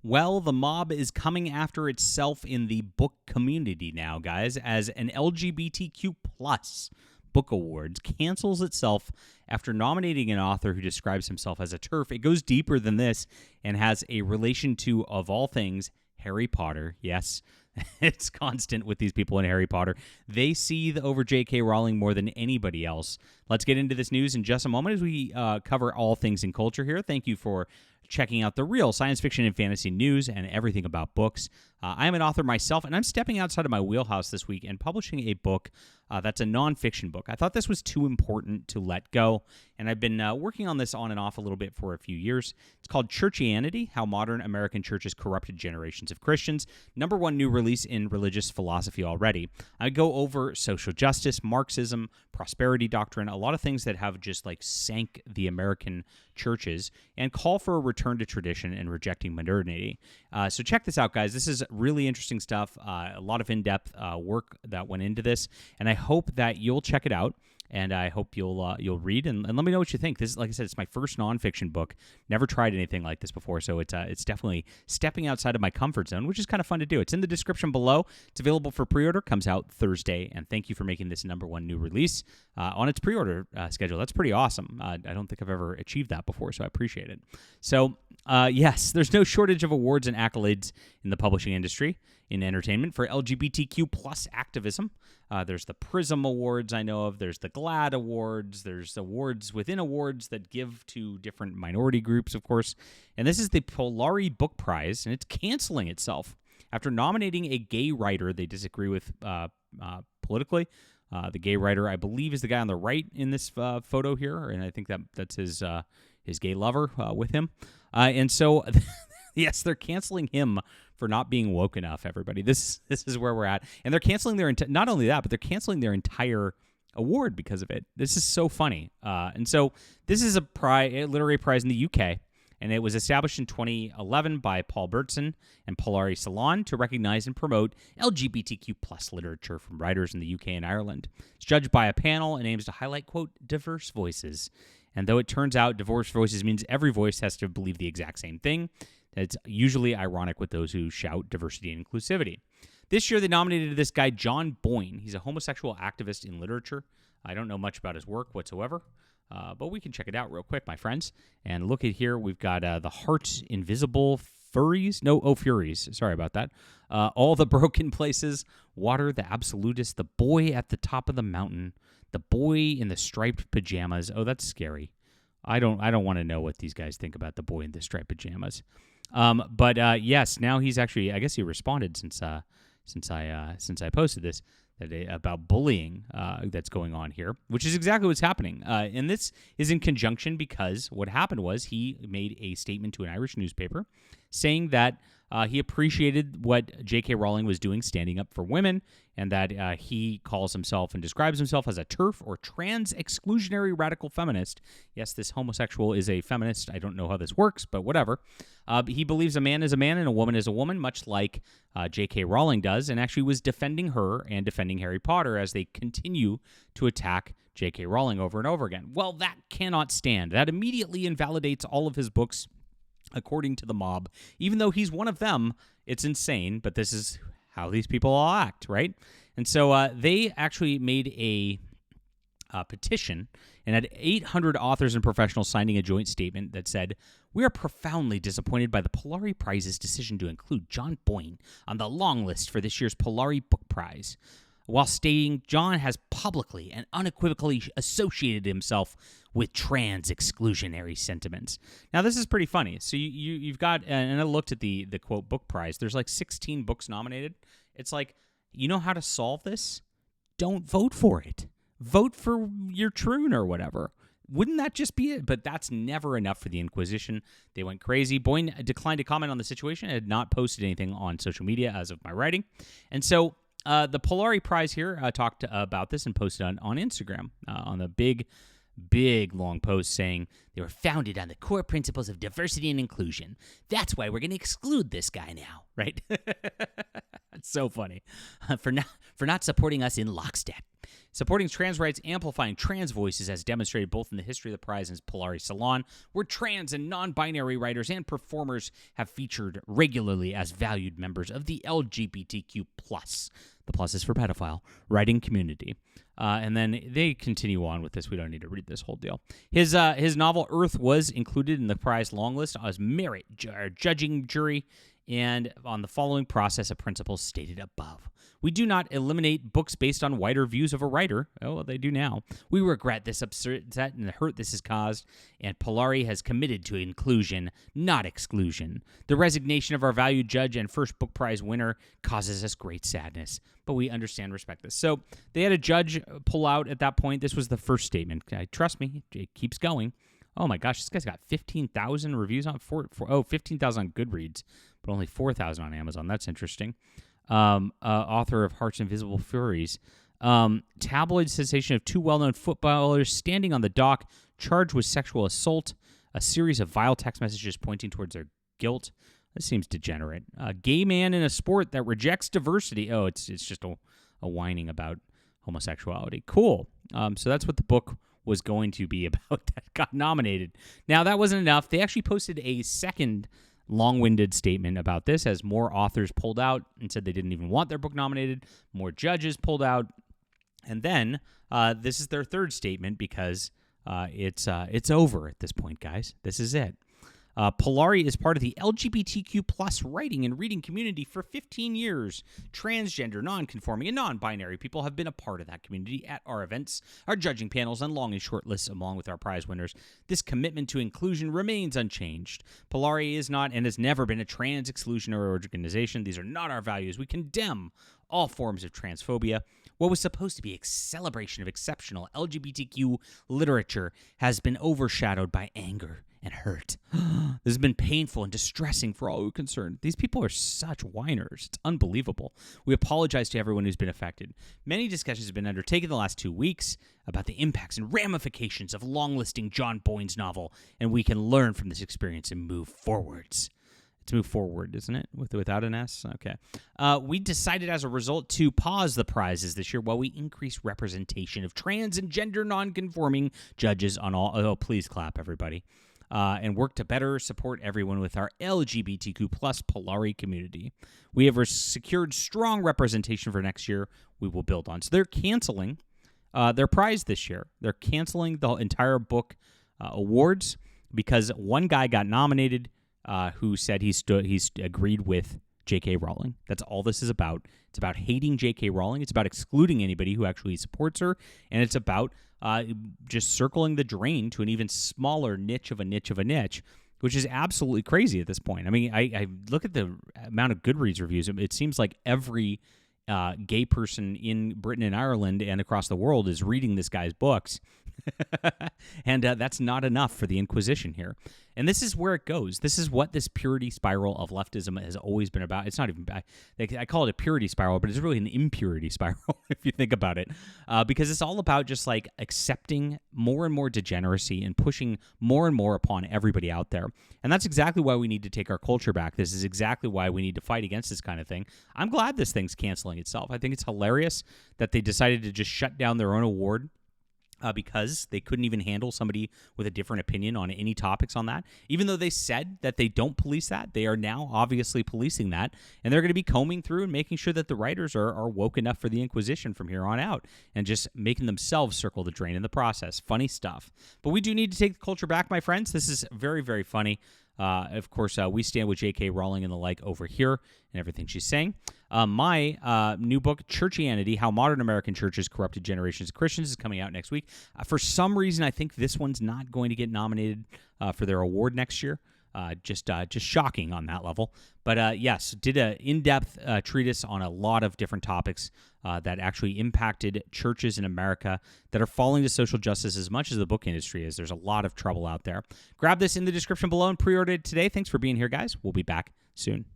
Well, the mob is coming after itself in the book community now, guys, as an LGBTQ plus book awards cancels itself after nominating an author who describes himself as a TERF. It goes deeper than this and has a relation to, of all things, Harry Potter. Yes, it's constant with these people in Harry Potter. They seethe over J.K. Rowling more than anybody else. Let's get into this news in just a moment as we cover all things in culture here. Thank you for checking out the real science fiction and fantasy news and everything about books. I'm an author myself, and I'm stepping outside of my wheelhouse this week and publishing a book that's a nonfiction book. I thought this was too important to let go, and I've been working on this on and off a little bit for a few years. It's called Churchianity, How Modern American Churches Corrupted Generations of Christians. #1 new release in religious philosophy already. I go over social justice, Marxism, prosperity doctrine, a lot of things that have just like sank the American churches, and call for a return to tradition and rejecting modernity. So check this out, guys. This is really interesting stuff. A lot of in-depth work that went into this, and I hope that you'll check it out. And I hope you'll read and let me know what you think. This is, like I said, it's my first nonfiction book. Never tried anything like this before, so it's definitely stepping outside of my comfort zone, which is kind of fun to do. It's in the description below. It's available for pre-order. Comes out Thursday, and thank you for making this #1 new release on its pre-order schedule. That's pretty awesome. I don't think I've ever achieved that before, so I appreciate it. So yes, there's no shortage of awards and accolades in the publishing industry in entertainment for LGBTQ plus activism. There's the Prism Awards I know of. There's the GLAAD Awards. There's awards within awards that give to different minority groups, of course. And this is the Polari Book Prize, and it's canceling itself after nominating a gay writer they disagree with politically. The gay writer, I believe, is the guy on the right in this photo here, and I think that's his gay lover with him. And so, yes, they're canceling him for not being woke enough, everybody. This is where we're at. And they're canceling not only that, but they're canceling their entire award because of it. This is so funny. And so this is a literary prize in the UK, and it was established in 2011 by Paul Bertson and Polari Salon to recognize and promote LGBTQ plus literature from writers in the UK and Ireland. It's judged by a panel and aims to highlight, quote, diverse voices. And though it turns out diverse voices means every voice has to believe the exact same thing, it's usually ironic with those who shout diversity and inclusivity. This year, they nominated this guy, John Boyne. He's a homosexual activist in literature. I don't know much about his work whatsoever, but we can check it out real quick, my friends. And look at here. We've got The Heart Invisible Furies. Furies. Sorry about that. All the Broken Places, Water, The Absolutist, The Boy at the Top of the Mountain, The Boy in the Striped Pajamas. Oh, that's scary. I don't want to know what these guys think about The Boy in the Striped Pajamas. But yes, now he's actually, I guess he responded since I posted this about bullying that's going on here, which is exactly what's happening. And this is in conjunction because what happened was he made a statement to an Irish newspaper saying that he appreciated what J.K. Rowling was doing standing up for women, and that he calls himself and describes himself as a TERF or trans exclusionary radical feminist. Yes, this homosexual is a feminist. I don't know how this works, but whatever. He believes a man is a man and a woman is a woman, much like J.K. Rowling does, and actually was defending her and defending Harry Potter as they continue to attack J.K. Rowling over and over again. Well, that cannot stand. That immediately invalidates all of his books, according to the mob. Even though he's one of them, it's insane, but this is how these people all act, right? And so they actually made a petition and had 800 authors and professionals signing a joint statement that said, "We are profoundly disappointed by the Polari Prize's decision to include John Boyne on the long list for this year's Polari Book Prize, while stating John has publicly and unequivocally associated himself with trans exclusionary sentiments." Now, this is pretty funny. So you've got, and I looked at the quote book prize. There's like 16 books nominated. It's like, you know how to solve this? Don't vote for it. Vote for your troon or whatever. Wouldn't that just be it? But that's never enough for the Inquisition. They went crazy. Boyne declined to comment on the situation and had not posted anything on social media as of my writing. And so the Polari Prize here talked about this and posted on Instagram on a big long post saying they were founded on the core principles of diversity and inclusion. That's why we're going to exclude this guy now, right? It's so funny for not supporting us in lockstep. Supporting trans rights, amplifying trans voices, as demonstrated both in the history of the prize and Polari Salon, where trans and non-binary writers and performers have featured regularly as valued members of the LGBTQ+, the plus is for pedophile, writing community. And then they continue on with this. We don't need to read this whole deal. His novel Earth was included in the prize long list as merit judging jury and on the following process of principles stated above. We do not eliminate books based on wider views of a writer. Oh, well, they do now. We regret this upset and the hurt this has caused, and Polari has committed to inclusion, not exclusion. The resignation of our valued judge and first book prize winner causes us great sadness, but we understand and respect this. So they had a judge pull out at that point. This was the first statement. Trust me, it keeps going. Oh my gosh, this guy's got 15,000 reviews on 15,000 on Goodreads, but only 4,000 on Amazon. That's interesting. Author of Heart's Invisible Furies. Tabloid sensation of two well-known footballers standing on the dock, charged with sexual assault. A series of vile text messages pointing towards their guilt. This seems degenerate. A gay man in a sport that rejects diversity. Oh, it's just a whining about homosexuality. Cool. So that's what the book was going to be about that got nominated. Now, that wasn't enough. They actually posted a second long-winded statement about this as more authors pulled out and said they didn't even want their book nominated. More judges pulled out. And then this is their third statement because it's over at this point, guys. This is it. Polari is part of the LGBTQ plus writing and reading community for 15 years. Transgender, non-conforming, and non-binary people have been a part of that community at our events, our judging panels, and long and short lists along with our prize winners. This commitment to inclusion remains unchanged. Polari is not and has never been a trans exclusionary organization. These are not our values. We condemn all forms of transphobia. What was supposed to be a celebration of exceptional LGBTQ literature has been overshadowed by anger and hurt. This has been painful and distressing for all who are concerned. These people are such whiners. It's unbelievable. We apologize to everyone who's been affected. Many discussions have been undertaken the last 2 weeks about the impacts and ramifications of longlisting John Boyne's novel, and we can learn from this experience and move forwards. It's move forward, isn't it? Without an S? Okay. We decided as a result to pause the prizes this year while we increase representation of trans and gender nonconforming judges on all... Oh, please clap, everybody. And work to better support everyone with our LGBTQ plus Polari community. We have secured strong representation for next year we will build on. So they're canceling their prize this year. They're canceling the entire book awards because one guy got nominated who said he's agreed with J.K. Rowling. That's all this is about. It's about hating J.K. Rowling. It's about excluding anybody who actually supports her. And it's about just circling the drain to an even smaller niche of a niche, which is absolutely crazy at this point. I mean, I look at the amount of Goodreads reviews. It seems like every gay person in Britain and Ireland and across the world is reading this guy's books. And that's not enough for the Inquisition here. And this is where it goes. This is what this purity spiral of leftism has always been about. It's not even, I call it a purity spiral, but it's really an impurity spiral if you think about it. Because it's all about just like accepting more and more degeneracy and pushing more and more upon everybody out there. And that's exactly why we need to take our culture back. This is exactly why we need to fight against this kind of thing. I'm glad this thing's canceling itself. I think it's hilarious that they decided to just shut down their own award. Because they couldn't even handle somebody with a different opinion on any topics on that. Even though they said that they don't police that, they are now obviously policing that, and they're going to be combing through and making sure that the writers are woke enough for the Inquisition from here on out, and just making themselves circle the drain in the process. Funny stuff. But we do need to take the culture back, my friends. This is very, very funny. Of course, we stand with J.K. Rowling and the like over here and everything she's saying. My new book, Churchianity, How Modern American Churches Corrupted Generations of Christians, is coming out next week. For some reason, I think this one's not going to get nominated for their award next year. Just shocking on that level. But yes, did an in-depth treatise on a lot of different topics that actually impacted churches in America that are falling to social justice as much as the book industry is. There's a lot of trouble out there. Grab this in the description below and pre-order it today. Thanks for being here, guys. We'll be back soon.